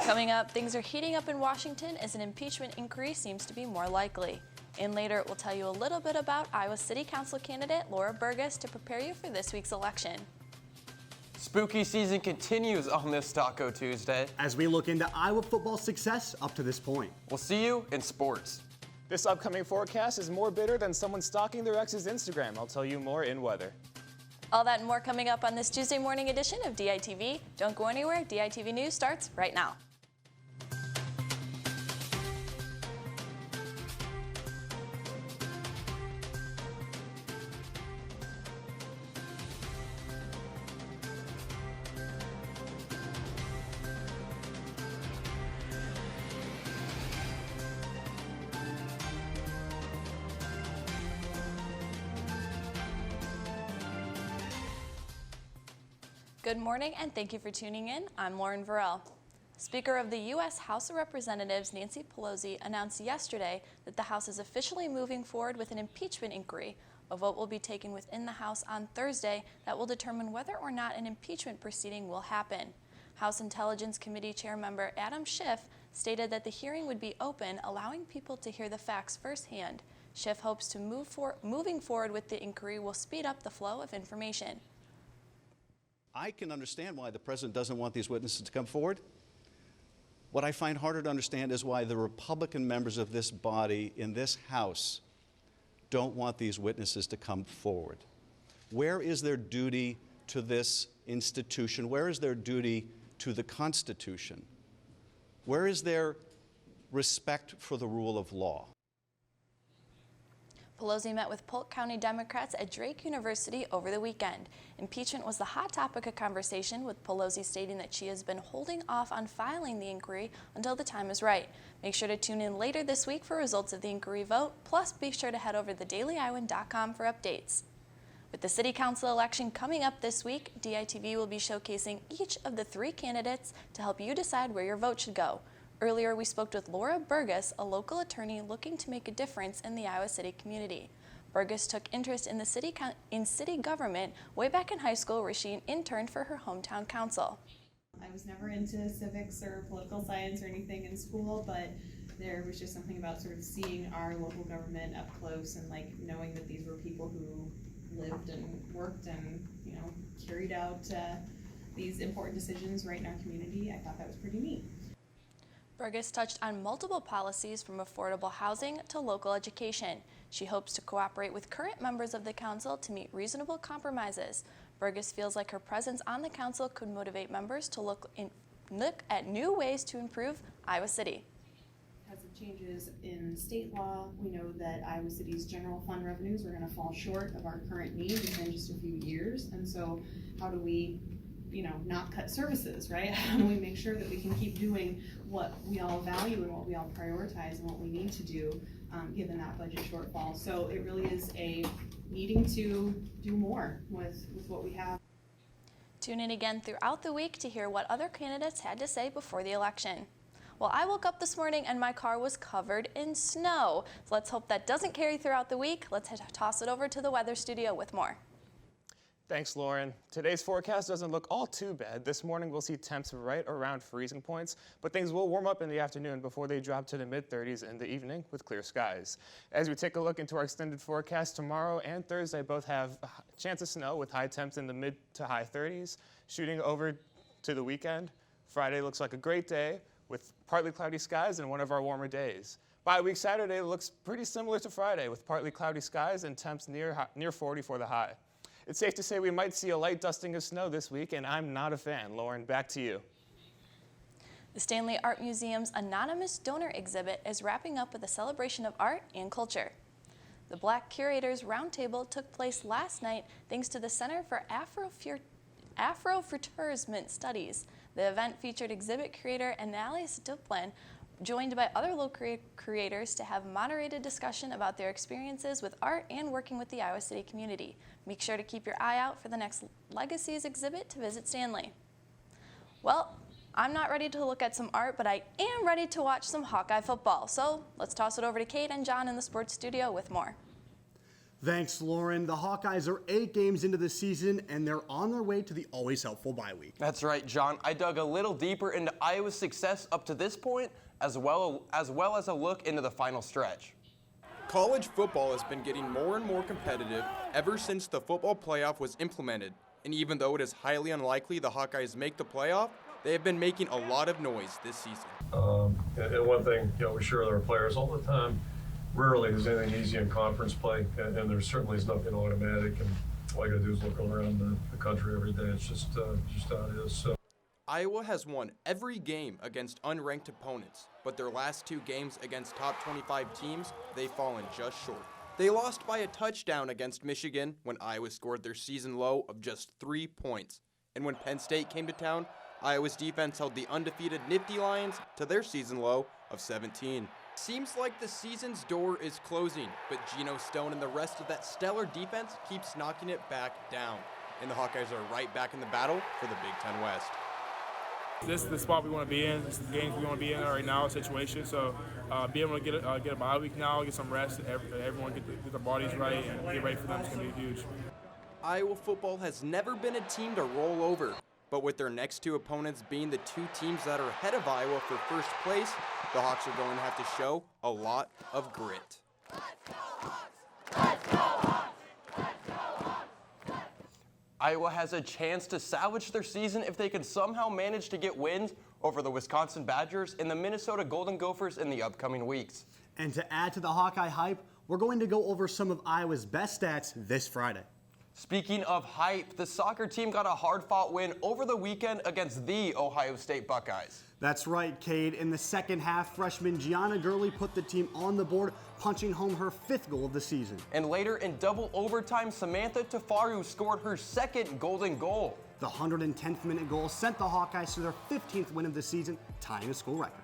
Coming up, things are heating up in Washington as an impeachment inquiry seems to be more likely. And later, we'll tell you a little bit about Iowa City Council candidate Laura Burgess to prepare you for this week's election. Spooky season continues on this Taco Tuesday as we look into Iowa football success up to this point. We'll see you in sports. This upcoming forecast is more bitter than someone stalking their ex's Instagram. I'll tell you more in weather. All that and more coming up on this Tuesday morning edition of DITV. Don't go anywhere. DITV News starts right now. Good morning and thank you for tuning in. I'm Lauren Varell. Speaker of the U.S. House of Representatives Nancy Pelosi announced yesterday that the House is officially moving forward with an impeachment inquiry. A vote will be taken within the House on Thursday that will determine whether or not an impeachment proceeding will happen. House Intelligence Committee Chair Member Adam Schiff stated that the hearing would be open, allowing people to hear the facts firsthand. Schiff hopes to moving forward with the inquiry will speed up the flow of information. I can understand why the president doesn't want these witnesses to come forward. What I find harder to understand is why the Republican members of this body in this House don't want these witnesses to come forward. Where is their duty to this institution? Where is their duty to the Constitution? Where is their respect for the rule of law? Pelosi met with Polk County Democrats at Drake University over the weekend. Impeachment was the hot topic of conversation, with Pelosi stating that she has been holding off on filing the inquiry until the time is right. Make sure to tune in later this week for results of the inquiry vote, plus be sure to head over to thedailyiowan.com for updates. With the City Council election coming up this week, DITV will be showcasing each of the 3 candidates to help you decide where your vote should go. Earlier, we spoke with Laura Burgess, a local attorney looking to make a difference in the Iowa City community. Burgess took interest in city government way back in high school, where she interned for her hometown council. I was never into civics or political science or anything in school, but there was just something about sort of seeing our local government up close and like knowing that these were people who lived and worked and, you know, carried out these important decisions right in our community. I thought that was pretty neat. Burgess touched on multiple policies from affordable housing to local education. She hopes to cooperate with current members of the council to meet reasonable compromises. Burgess feels like her presence on the council could motivate members to look at new ways to improve Iowa City. Because of changes in state law, we know that Iowa City's general fund revenues are going to fall short of our current needs within just a few years. And so how do we not cut services, right? How do we make sure that we can keep doing what we all value and what we all prioritize and what we need to do given that budget shortfall? So it really is a needing to do more with what we have. Tune in again throughout the week to hear what other candidates had to say before the election. Well, I woke up this morning and my car was covered in snow. So let's hope that doesn't carry throughout the week. Let's toss it over to the weather studio with more. Thanks, Lauren. Today's forecast doesn't look all too bad. This morning we'll see temps right around freezing points, but things will warm up in the afternoon before they drop to the mid-30s in the evening with clear skies. As we take a look into our extended forecast, tomorrow and Thursday both have a chance of snow with high temps in the mid to high 30s, shooting over to the weekend. Friday looks like a great day with partly cloudy skies and one of our warmer days. Bye-week Saturday looks pretty similar to Friday with partly cloudy skies and temps near 40 for the high. It's safe to say we might see a light dusting of snow this week, and I'm not a fan. Lauren, back to you. The Stanley Art Museum's Anonymous Donor exhibit is wrapping up with a celebration of art and culture. The Black Curators Roundtable took place last night thanks to the Center for Afrofuturism Studies. The event featured exhibit creator Annalise Duplin, joined by other local creators to have moderated discussion about their experiences with art and working with the Iowa City community. Make sure to keep your eye out for the next Legacies exhibit to visit Stanley. Well, I'm not ready to look at some art, but I am ready to watch some Hawkeye football. So let's toss it over to Kate and John in the sports studio with more. Thanks, Lauren. The Hawkeyes are 8 games into the season, and they're on their way to the always helpful bye week. That's right, John. I dug a little deeper into Iowa's success up to this point, as well as a look into the final stretch. College football has been getting more and more competitive ever since the football playoff was implemented. And even though it is highly unlikely the Hawkeyes make the playoff, they have been making a lot of noise this season. And one thing, we share with our players all the time, rarely is anything easy in conference play, and there certainly is nothing automatic, and all you gotta do is look around the country every day. It's just how it is. So. Iowa has won every game against unranked opponents, but their last 2 games against top 25 teams, they've fallen just short. They lost by a touchdown against Michigan when Iowa scored their season low of just 3 points. And when Penn State came to town, Iowa's defense held the undefeated Nittany Lions to their season low of 17. Seems like the season's door is closing, but Geno Stone and the rest of that stellar defense keeps knocking it back down. And the Hawkeyes are right back in the battle for the Big Ten West. This is the spot we want to be in. This is the games we want to be in right now, situation. So being able to get a bye week now, get some rest, everyone get their bodies right and get ready for them is going to be huge. Iowa football has never been a team to roll over, but with their next 2 opponents being the 2 teams that are ahead of Iowa for first place, the Hawks are going to have to show a lot of grit. Iowa has a chance to salvage their season if they can somehow manage to get wins over the Wisconsin Badgers and the Minnesota Golden Gophers in the upcoming weeks. And to add to the Hawkeye hype, we're going to go over some of Iowa's best stats this Friday. Speaking of hype, the soccer team got a hard-fought win over the weekend against the Ohio State Buckeyes. That's right, Cade. In the second half, freshman Gianna Gurley put the team on the board, punching home her 5th goal of the season. And later in double overtime, Samantha Tafaru scored her 2nd golden goal. The 110th minute goal sent the Hawkeyes to their 15th win of the season, tying a school record.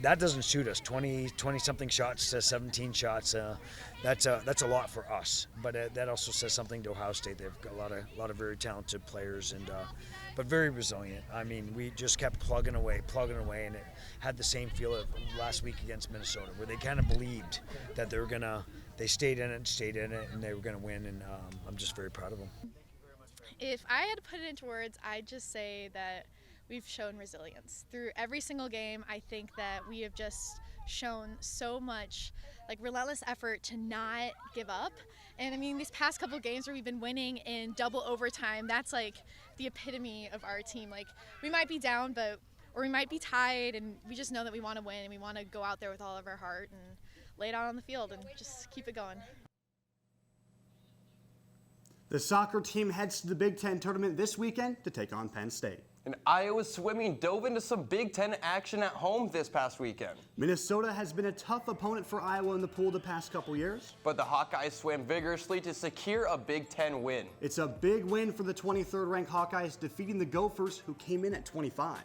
That doesn't shoot us. 20-something shots to 17 shots. That's a lot for us. But that also says something to Ohio State. They've got a lot of very talented players, and but very resilient. I mean, we just kept plugging away, and it had the same feel of last week against Minnesota, where they kind of believed that they stayed in it, and they were gonna win. And I'm just very proud of them. If I had to put it into words, I'd just say that we've shown resilience through every single game. I think that we have just shown so much relentless effort to not give up. And I mean, these past couple games where we've been winning in double overtime, that's the epitome of our team. We might be down, or we might be tied, and we just know that we want to win, and we want to go out there with all of our heart and lay it out on the field and just keep it going. The soccer team heads to the Big Ten tournament this weekend to take on Penn State. And Iowa swimming dove into some Big Ten action at home this past weekend. Minnesota has been a tough opponent for Iowa in the pool the past couple years. But the Hawkeyes swam vigorously to secure a Big Ten win. It's a big win for the 23rd ranked Hawkeyes, defeating the Gophers, who came in at 25.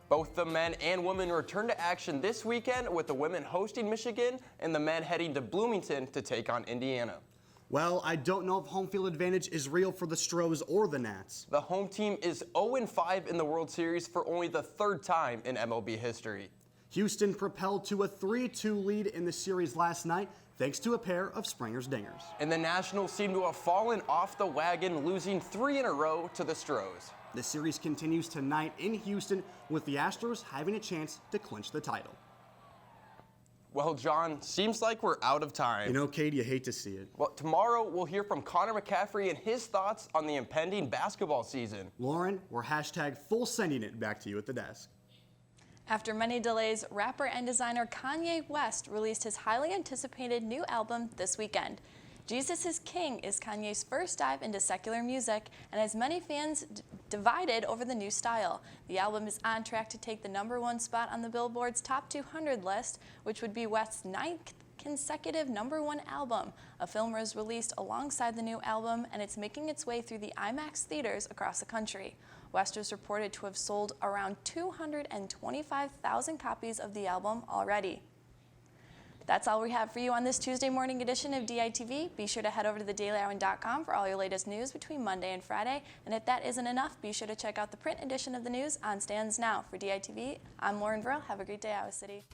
Both the men and women return to action this weekend, with the women hosting Michigan and the men heading to Bloomington to take on Indiana. Well, I don't know if home field advantage is real for the Stros or the Nats. The home team is 0-5 in the World Series for only the 3rd time in MLB history. Houston propelled to a 3-2 lead in the series last night, thanks to a pair of Springer's dingers. And the Nationals seem to have fallen off the wagon, losing 3 in a row to the Stros. The series continues tonight in Houston, with the Astros having a chance to clinch the title. Well, John, seems like we're out of time. You know, Cade, you hate to see it. Well, tomorrow we'll hear from Connor McCaffrey and his thoughts on the impending basketball season. Lauren, we're #full sending it back to you at the desk. After many delays, rapper and designer Kanye West released his highly anticipated new album this weekend. Jesus is King is Kanye's first dive into secular music and has many fans divided over the new style. The album is on track to take the #1 spot on the Billboard's Top 200 list, which would be West's 9th consecutive #1 album. A film was released alongside the new album, and it's making its way through the IMAX theaters across the country. West was reported to have sold around 225,000 copies of the album already. That's all we have for you on this Tuesday morning edition of DITV. Be sure to head over to thedailyhour.com for all your latest news between Monday and Friday. And if that isn't enough, be sure to check out the print edition of the news on stands now. For DITV, I'm Lauren Verrill. Have a great day, Iowa City.